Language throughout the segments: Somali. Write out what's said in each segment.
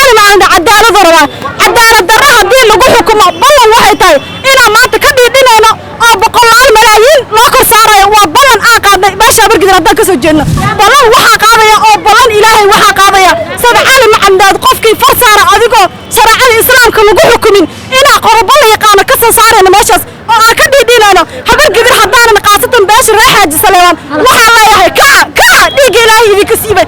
سدعاني ما عند عدالة ضربة عدالة درها دي اللي جو حكومة بلن waxay tahay inaan maanta ka dhiidhinayno oo boqolaal malaayiin loo kor saarayo waa balan aan qaadnay meesha bargidin haddaan ka soo jeedno balan waxaa qaadaya oo balan ilaahay waxaa qaadaya sadacali macamdaad qofkii far saara adigoo sharciyada islaamka lagu xukumin inaa qodobo la yaqaano ka soo saarayno meeshaas oo aan ka dhiidhinayno habargidir haddaanan qaasatan beesha reer xaaji saleemaan waxaa leeyahay ka dhiigga ilaahay idinka siibay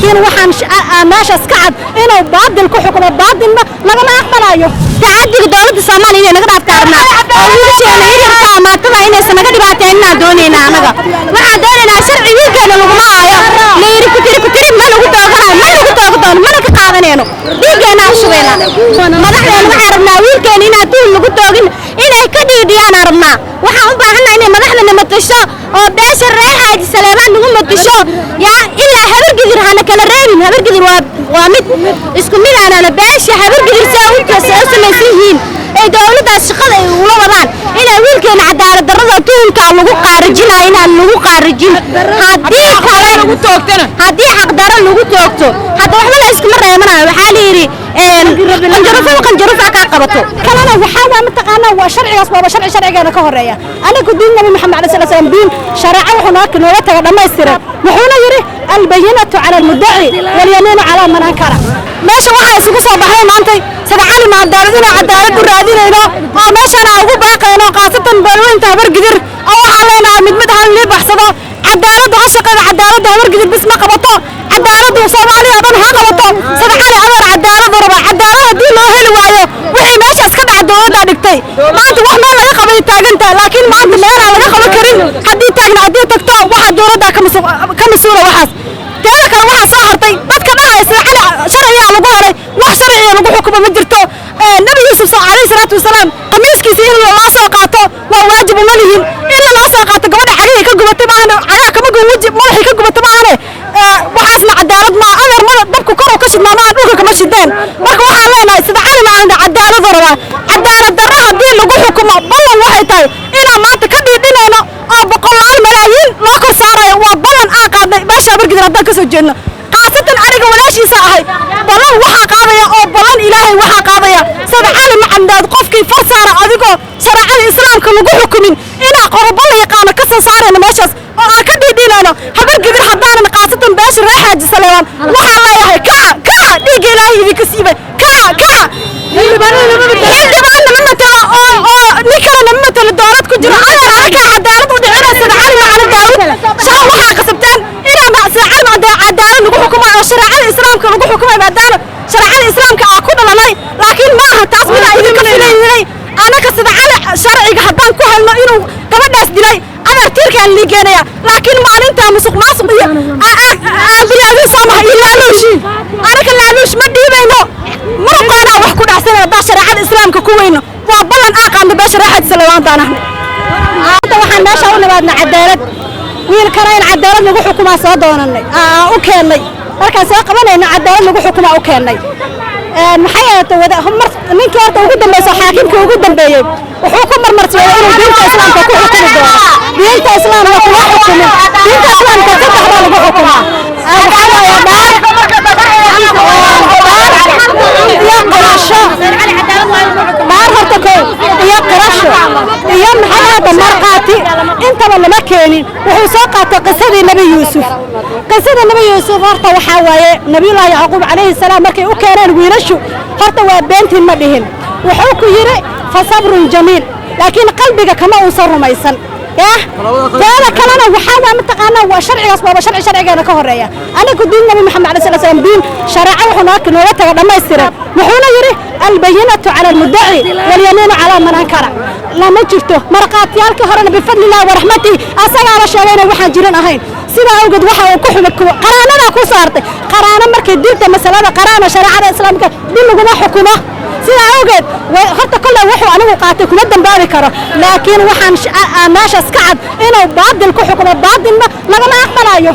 in waxaan meeshaas ka cad inuu baadil ku xukumo baadilna lagama aqbalayo تعدي دولة الصومالية نقدر أفكارنا أول شيء نيجي ما طلع إنه سنة قد بعتنا دونينا نجا ما دونينا شرع يمكن الجماعة ليري كتير ما نقول تاخذنا ما نقول قاعدينه يجينا شوينا ما نحن عرفنا ويمكن إن طول نقول تاخذنا إن كدي ديانا ربنا وحنا بعنا إن ما نحن نمتشى وباش الريحة السلامة نقول نمتشى يا إلا هبرجدير هنا كلا ريم هبرجدير وامد اسكمل أنا باش هبرجدير ساوي كسر مسيحين دولة الشقة ولا وضعن إلى ويلكن عدالة درجة تون كانوا قارجين هنا اللي قارجين هدي كلام هدي حق دار اللي توقته هذا واحد من اسكمر يمنا وحاليري قنجرفة كقبته كلامنا وحاول متقنا وشرعي أصلا شرعي أنا كهرية أنا كنت النبي محمد عليه الصلاة والسلام دين شرعي هناك نوته لما يصير نحونا يري البينة على المدعي واليمين على من أنكره ماشي واحد يسوق صباحين ما أنت سدعاني مع الدارين عدالة الرادين هنا ماشي أنا أقول باقي أنا قاصة بلوين تهبر قدر أو علينا مدمدها اللي بحصده عدالة هالشقة عدالة هبر قدر بس ما قبطه عدالة وصومالي أبن ها قبطه سدعاني أبن عدالة ضربة عدالة دي ما هي الوايو وحي ماشي أسكت عدالة دكتي ما أنت وحنا لا قبل تاجنت لكن ما أنت ما أنا لا قبل كريم حدي تاجن عدي تكتو واحد دورة كم صورة واحد كذا واحد صاحرتي بس كذا على شرعي على ظهري واحد شرعي على حكم مدرته النبي يوسف عليه الصلاة والسلام قميص كثير الله ساقاته وواجب مليهم إلا الله ساقاته قبل عليه كجبت معنا على كم جوج ما هي كجبت معنا وحاسنا عدالة ما أمر مرة ضبك كرو كشد ما نقول كم شدين وكم حالنا استدعانا ما عند عدالة ضربة عدالة درها دين لجو حكم بلن واحد تاي إنا ما تكدي ديننا بقول الملايين ما كساره وبلن أقعد باش أبرق هذا كسر جنة قاصة أنا ولا شيء ساهي بلن وحى قاضية أو بلن إلهي وحى قاضية سبحان محمد قفك فرصار أذكر شرع الإسلام كله حكمين إنا قرب الله يقام كسر صار أنا ماشى أكدي ديننا هبرق ذي حضارنا قاصة باش رايح حاج سلام وحى الله يهي كا ديك إلهي ذيك السيبة كا نكرنا مثل الدورات كجرا أنا عدالة ودعنا سدعاني مع الداود شو وحى قصبتان إنا مع سدعاني مع عدالة نقول حكومة شرع الإسلام كنقول حكومة بعدالة شرع الإسلام كأكون لنا لكن ما هتصمنا إذا كفيني أنا كسدعاني شرعي حتى كهلنا إنه كمان ناس دلي أنا ترك اللي جانيا لكن ما أنت مسوق مصبية بلادي سامح إلا لوشي أنا كلامش مدي بينه مرقنا وحكون عسنا بشرع الإسلام ككوينه وبلن أقام ببشر أحد سلوان دانا أنت وحنا ماشي أول بعدنا عدالة وين كراين عدالة نقول حكومة صادونا أوكي markaan soo qabanayna cadaalad lagu xukumo oo keenay maxay ahayd هم ninka horta ugu dambeeyay xaakimka ugu dambeeyay wuxuu ku marmartiyay inuu diinta islaamka ku xukumi doono diinta islaamka ku xukumo diinta islaamka ka taxda lagu xukumo intaba lama keenin wuxuu soo qaatay qisadii nabi yuusuf qisada nabi yuusuf horta waxa waaye nabiyullaahi yacquub calayhi salaam markay u keeneen wiilashu horta waa beentiin ma dhihin wuxuu ku yiri fasabrun jamiil laakiin qalbiga kama uusan rumaysan هذا كلامنا وحاول متقنا وشرعي أصلا شرعي أنا كهرية أنا كنت النبي محمد عليه الصلاة والسلام دين شرعه هناك نوته لما يصير نحونا يري البينة على المدعي واليمين على من أنكره لما شفته مرقات يالك هرنا بفضل الله ورحمته أسأل على شوينا وحاجرين أهين سيدا أوجد وحا وكحمك قرانا كوسارت قرانا مركز ديرته مثلا قرانا شرع الإسلام دين لقنا حكومة سيدا أوجد وحتى كل وحو أنا وقعت كل دم باركرة لكن وحن ماشى سكعد إنه بعض الكحكمة بعض ما أقبل أيه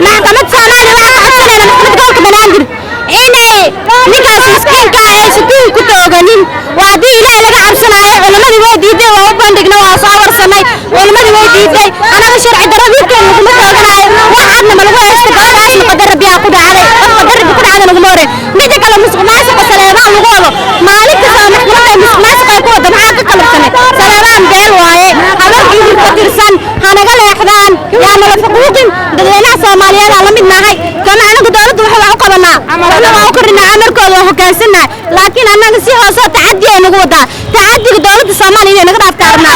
محكمة صومالي واحد عبسنا نقولك بنادر إني نقاس مسكين كاي ستين كنت أغنين وهذه لا لقى عبسنا علماء ودي دي وبندقنا وصور سماي علماء ودي دي أنا بشرع دربي كان نقول أغنى وحدنا ملقوا استقرار اسم قدر بيأخذ عليه قدر بكل على نقمره نجيك kale musuqmaasuqa Saleebaan lagu wado maalin kasta maxkamadda musuqmaasuqa ku wada maxaa ka qalabsanay Saleebaan beel waaye habar gidir ka tirsan hanaga leexdaan yaa nala faquuqin dadweynaha Soomaaliyeed la mid nahay kana anagu dawladdu waxa u qabanaa waxaan u korina amarkooda oo hogaansana laakiin anaga si hoos oo tacaddi ay nagu wada tacaddiga dawladda Soomaaliyeed naga dhaaftaarna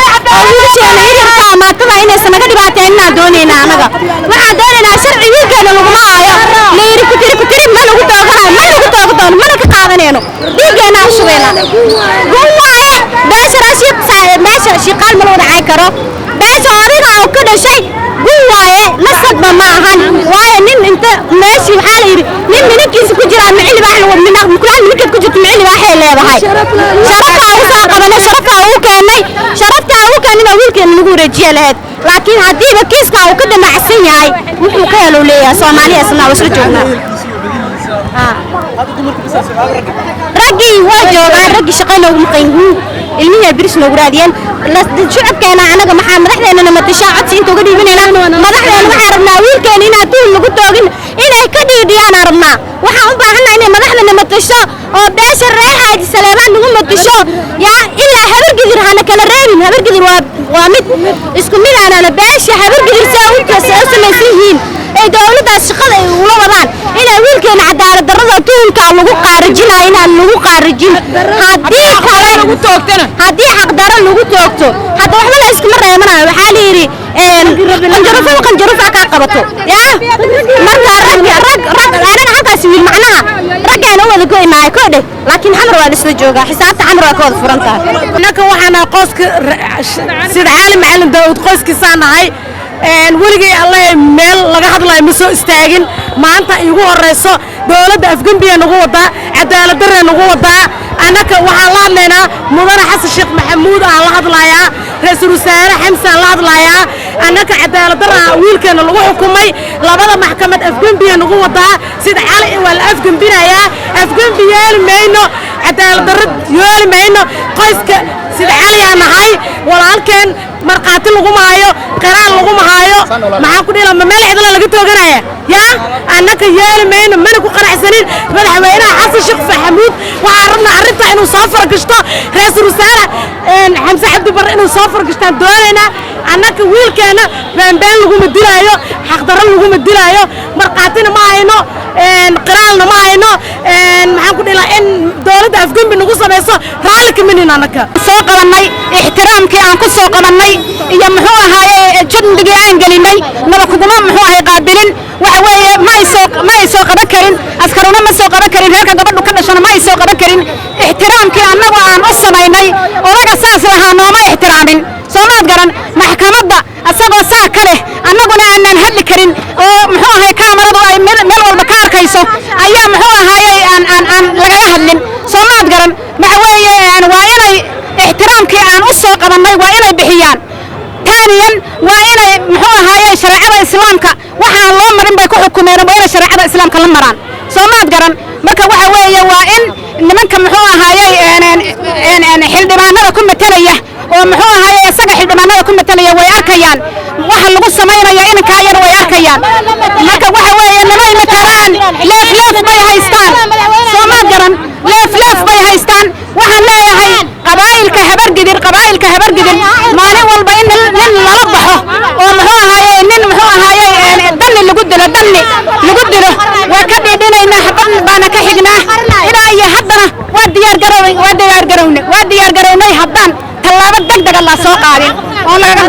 wiilkeena yarka maatada inay sanaga dhibaateynaa doonayna anaga waxaan doonaynaa sharci wiilkeena lagu maayo leeri ku tiri ma lagu toogahay ma lagu toogadoon ma ka qaadanayno dhiigeena shubeena guwaaye beesha rashid saaid meesha shiqaal ma wada ay karo beesha horiga oo ka dhashay guwaaye nasabba ma ahan waaye nin inta meeshi waxa la yiri nin minkiisa ku jira micil baax lagu minaq kulaan minka ku jirto micil waxay leedahay sharafta uu soo qabanay sharafta uu keenay wiilkeena lagu wareejiyo lahayd laakiin hadii kiiska uu ka dhamacsan yahay wuxuu ka helo leeyahay Soomaaliya isna isla joognaa raggi waa joogaan raggi shaqayna ugu maqayn ilmihi biris loo raadiyeen shacabkeena anaga maxaa madaxdeena matashaa codsi inta uga dhiibinayna madaxdeena waxa rabnaa wiilkeena in aad lagu toogin inay ka dhiidiyaan rabnaa waxaan u baahanahay inay madaxdeena matasho oo beesha reexaadi Saleebaan lagu matasho yaa ilaa habar gidir hana kala reebin habar gidir waa mid isku mid aan beesha habar gidir saawinta samaysiin ay dawladda shaqada ay ula wadaan inay wiilkeena cadaalad darrada tuunka lagu qaarijinayo inaan lagu qaarijin hadii kale lagu toogtana hadii xaq darro lagu toogto hada waxba la iska mareemanayo waxa la yiri qanjarufa ka qabato yaa marka rag anaga halkaas wiil macnaha raggeena wada goynaa koodhe laakiin xamar waa isla jooga xisaabta xamar waa kooda furanta anaka waxana qoyska sida caalim macallin Daawud qoyskiisa nahay weligay Allah meel laga hadlayo ma soo istaagin maanta igu horeyso dawladda Afgambiya nagu wada cadaalad darro nagu wada anaka waxa la hadlaynaa mudane Xasan Sheekh Maxamuud aan la hadlayaa ra'iisul wasaare Xamsan la hadlayaa anaka cadaalad darro wiilkeena lagu xukumay labada maxkamad Afgambiya nagu wada sida cali wal Afgambinaya Afgambiya meeyno cadaalad darro yeelmayno qoyska sida cali aan nahay walaalkeen marqaati lagu maayo qaraal lagu maayo maxaa ku dhila ma meel cidla laga tooganaya yaa anaka yeelmayno mana ku qanacsanin madaxweynaha Xasan Sheekh Maxamuud waxa rabna arinta inuu soo fargashto ra'iisul wasaare Xamse Cabdi Barre inuu soo fargashtaan doonayna anaka wiilkeena been lagu madilaayo xaq darro lagu madilaayo marqaatina ma hayno qiraalna ma hayno maxaa ku dhila in dawladda Afgambi nagu sameeyso raalka minina anaka soo qabanay ixtiraamkii aan ku soo qabanay iyo muxuu ahaaye jadnigii aan gelinay naba kuguma muxuu ahay qaabilin waxa weeye ma ay soo qaban karin askaruna ma soo qaban karin reerka gabadhu ka dhashana ma ay soo qaban karin ixtiraamkii annagu aan u samaynay odaga saas lahaa nooma ixtiraamin soomaad garan maxkamadda asagoo saa ka leh annaguna aanan hadli karin oo muxuu ahay kaamaradu ay meel walba ka arkayso ayaa muxuu ahaaye aan lagaga hadlin soomaad garan waxa weeye waa inay ixtiraamkii aan u soo qabanay waa inay bixiyaan taaniyan waa inay muxuu ahaaye shariicada islaamka waxaan loo marin bay ku xukumeen waa inay shariicada islaamka la maraan soomaad garan marka waxa weeye waa in nimanka muxuu ahaaye xildhibaanada ku matalaya oo muxuu ahaaye isaga xildhibaanada ku matalaya way arkayaan waxa lagu sameeyo inanka yar way arkayaan marka waxa weeye nimay matalaan leef bay haystaan soomaad garan leef bay haystaan waxaan leeyahay qabaa'ilka habar gidir maalin walba in nin lala baxo oo muxuu ahaaye nin muxuu ahaaye danni lagu dilo waa ka dhidhinaynaa xabad baana ka xignaa ilaa iyo haddana waa diyaar garownay haddaan tallaabo degdeg la soo qaadin oo laga